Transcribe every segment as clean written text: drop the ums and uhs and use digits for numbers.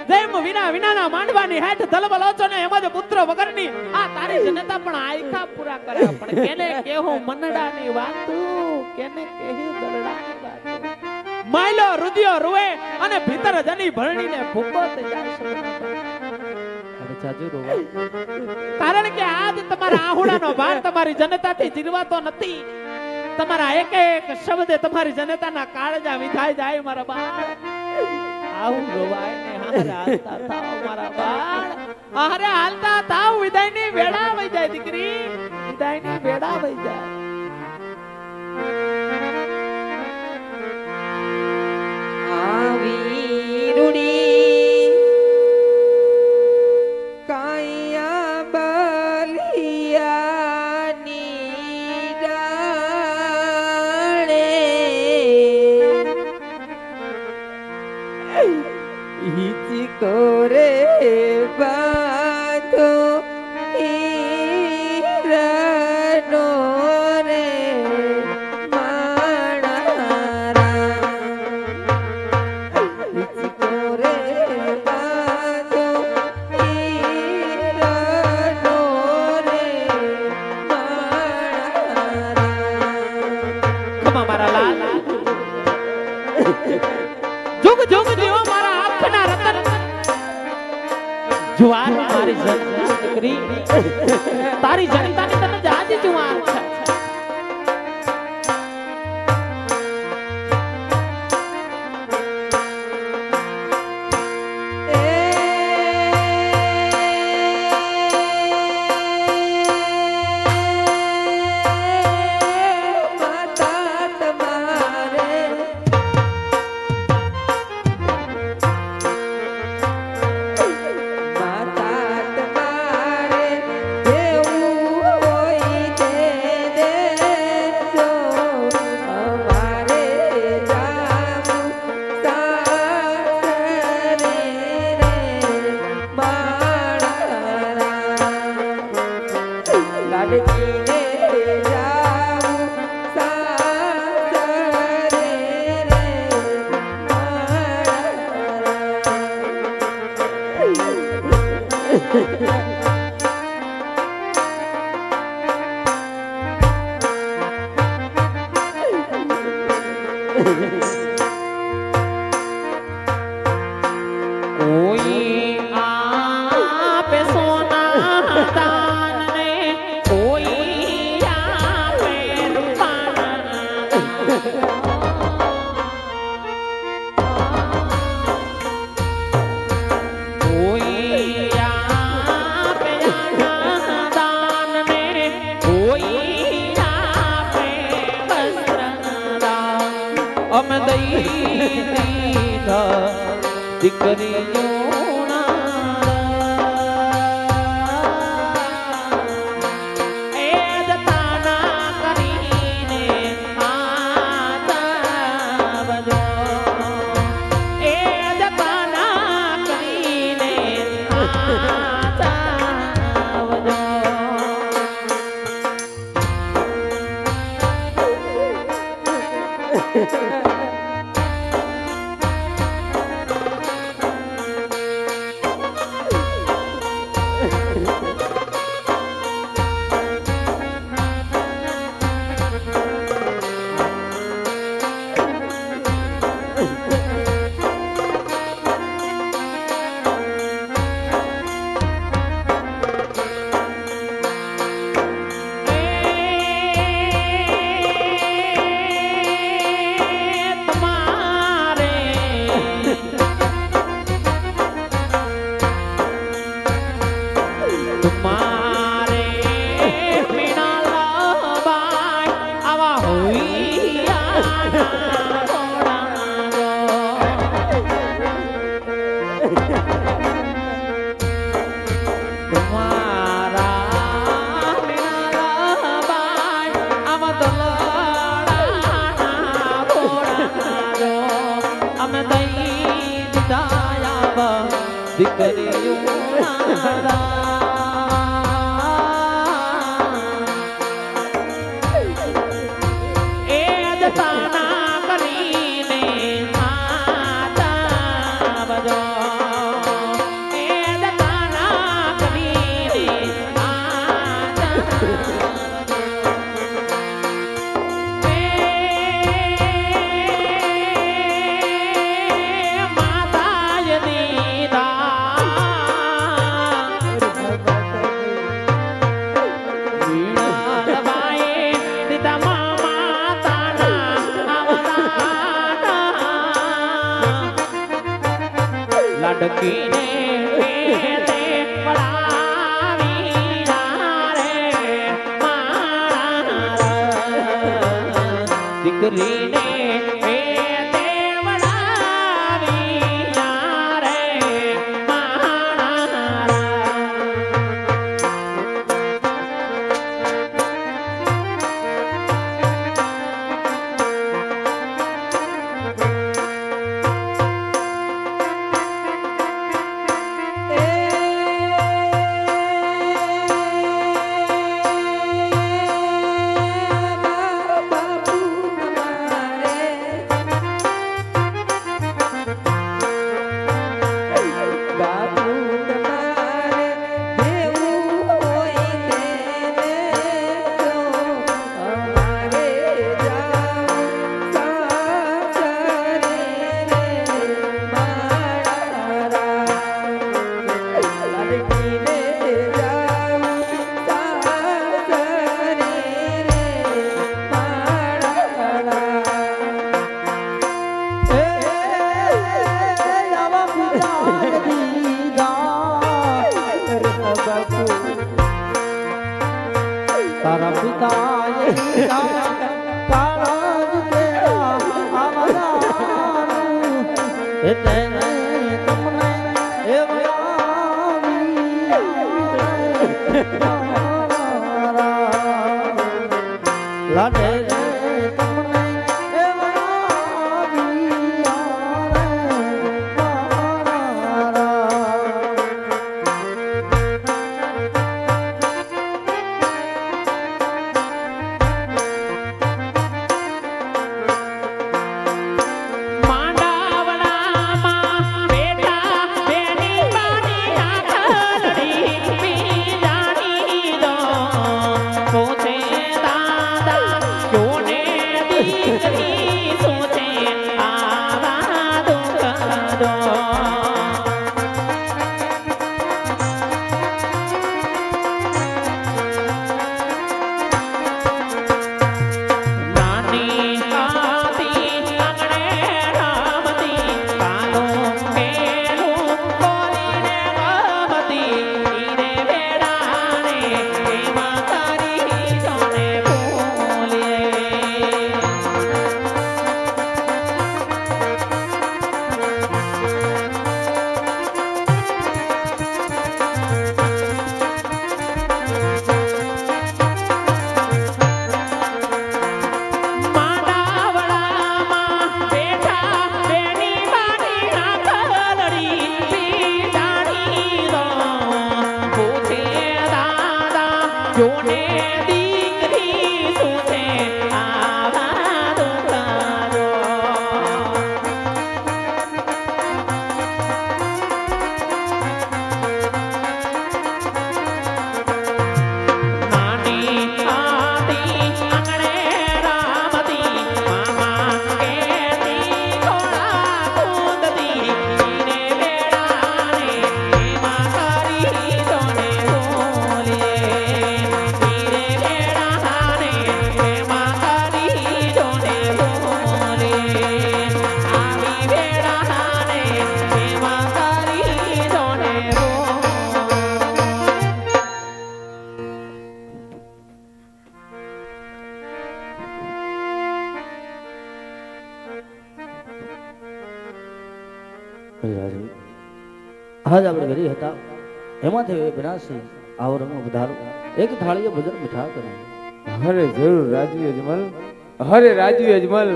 જેમ વિના વિનાના માંડવાની હેઠ ધલબલો છો ને એમાં જ પુત્ર વગરની આ તારી જનતા પણ આયખા પૂરા કરે પણ કેને કેહું મનડાની વાતું કેને કેહું દલડાની વાતું માયલો રુદિયો રૂવે અને ભીતર જની ભરણીને ભૂકો થઈ જાય છે હવે જાજુ રોવા કારણ કે આજ તમારા આહુડાનો ભાર તમારી જનતાથી જીરવાતો નથી તમારા એક એક શબ્દે તમારી જનતાના કાળજા વિધાઈ જાય મારા બાળ આવું રોવાય ને હારે હાલતા થાવ મારા બાળ હારે હાલતા થાવ વિદાયની વેળા વઈ જાય દીકરી વિદાયની વેળા વઈ જાય આવી રૂડી કાયા બલિયાની ડાળે હિચકો રે બાંધો હીરાનો રે जुग जुग जीवा मारा आँखना रतन जुआर मारी जनता દીકરી તારી જનતાની તને જાજી જુવાન છે દીકરીઓ માતાએ દીધા વીણાલબાએ દીધા માતાના આવતાના લડકીને તે પડાવીના રે મારા દીકરીને તે વડાવીના રે મારા તારા પિતાએ તારા જ તેરા આવવાનું એ તેને તમને એ લાડે તમને એ જોને દીકરી શું છે આવા દુકાનો નાની આતી આંગણે રામતી મામા કેતી ઘોડા કૂદતી ને બેડાને એમાં કરી તોને આજ આપણે ઘરે હતા એમાંથી વિનાશી આવરણમાં વધારો એક થાળીએ ભોજન મીઠા કરે. હરે જરૂર રાજવી અજમલ, હરે રાજવી અજમલ,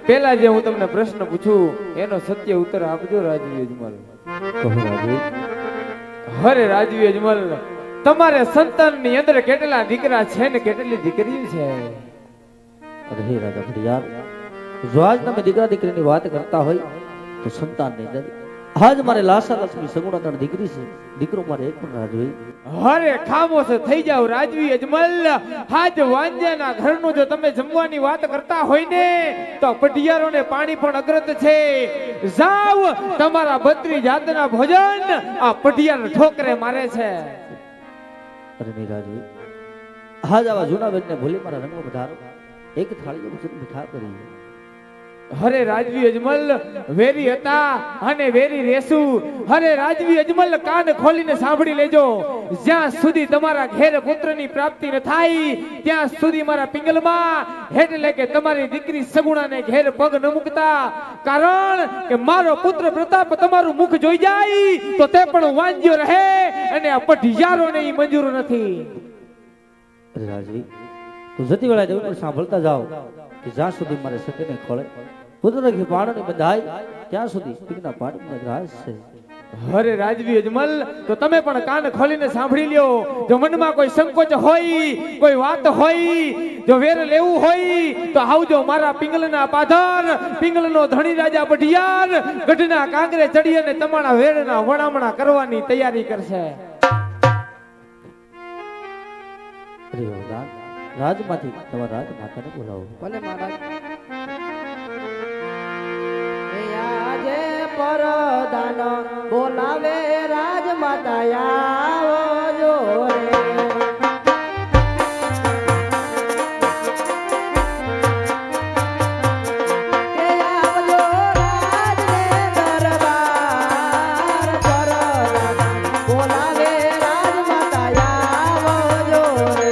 પેલા જે હું તમને પ્રશ્ન પૂછું એનો સત્ય ઉત્તર આપજો રાજવી અજમલ. કહો રાજવી. હરે રાજવી અજમલ, તમારે સંતાનની અંદર કેટલા દીકરા છે ને કેટલી દીકરીઓ છે? અરે હે રાજા ભડિયાર, જો આજ તમે દીકરા દીકરીની વાત કરતા હોય તો સંતાનની અંદર આજ મારે લાસા લક્ષ્મી સગુણા ત્રણ દીકરી છે, દીકરો મારે એક પણ ના જોઈ. અરે ખામોશ થઈ જાવ રાજવી અજમલ. હાજ વાંજ્યાના ઘરનું જો તમે જમવાની વાત કરતા હોય ને તો પઢિયારોને પાણી પણ અગ્રત છે. જાવ તમારા 32 જાતના ભોજન આ પઢિયાર ઠોકરે મારે છે. અરે નહીં રાજવી, આજ આવા જૂના બેનને ભૂલી મારા રંગમાં પધારો, એક થાળીએ ભોજન મીઠા કરી. હરે રાજવી અજમલ વેરી હતા અને વેરી રેસુ. હરે રાજવી અજમલ કાન ખોલીને સાંભળી લેજો. જ્યાં સુધી તમારા ઘેર પુત્રની પ્રાપ્તિ ન થાય ત્યાં સુધી મારા પિંગલમાં એટલે કે તમારી દીકરી સગુણાને ઘેર પગ ન મૂકતા. કારણ કે મારો પુત્ર પ્રતાપ તમારું મુખ જોઈ જાય તો તે પણ વાંજ્યો રહે અને આ પઢિયારોને ઈ મંજૂર નથી. અરે રાજવી, તું જતી વેળા જવું સાંભળતા જાઓ કે જ્યાં સુધી મારે સતીને ખોળે પુત્ર કે પાણી બંધાય ત્યાં સુધી પીકના પાણી રાસ છે. હરે રાજવી અજમલ તો તમે પણ કાન ખોલીને સાંભળી લ્યો. જો મનમાં કોઈ સંકોચ હોય, કોઈ વાત હોય, જો વેર લેવું હોય તો આવજો મારા પિંગલના પાધર. પિંગલનો ધણી રાજા પઢિયાર ગઢના કાંગરે ચડી અને તમારા વેરના વણામણા કરવાની તૈયારી કરશે. અરે ભગવાન, રાજમાંથી તમારા રાજ માતાને બોલાવો. ભલે મહારાજ. એ આજે પરદાન બોલાવે રાજમાતા આવજો રે. એ આવજો રાજને દરબાર, પરદાન બોલાવે રાજમાતા આવજો રે.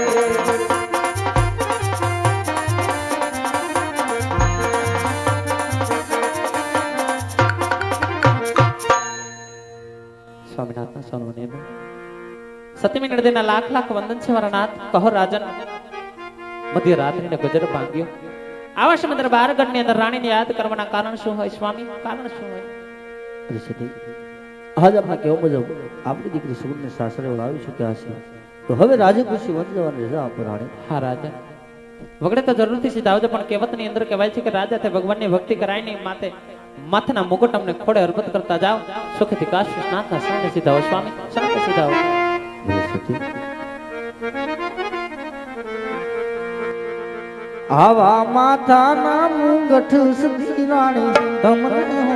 સ્વામિનાથના સર્વનેમ સતીમી નડદેના લાખ લાખ વંદન છે મારા નાથ. કહો રાજન, મધ્ય રાત્રિને ગજર ભાંગ્યો. આવા સમય દરબાર ગઢની અંદર રાણીને યાદ કરવાના કારણ શું હોય સ્વામી? કારણ શું હોય? અરે સતી, આજ આપણા કેવો મુજબ આપણી દીકરી સગુણને સાસરે વળાવી ચૂક્યા છે, તો હવે રાજે ખુશી વંશ જવાની રજા આપો રાણી. હા રાજન, વગડે તો જરૂરથી સીધા આવજો, પણ કહેવતની અંદર કહેવાય છે કે રાજા તે ભગવાનની ભક્તિ કરાય નહીં, માતે માથાના મુગટ અમને ખોડે અર્પણ કરતા જાઓ. સુખેથી કાશી નાથના શરણે સીધા હો સ્વામી, શરણે સીધા હો. બોલો સતી. આવા માથાના મુંગઠ સતી રાણી તમને હું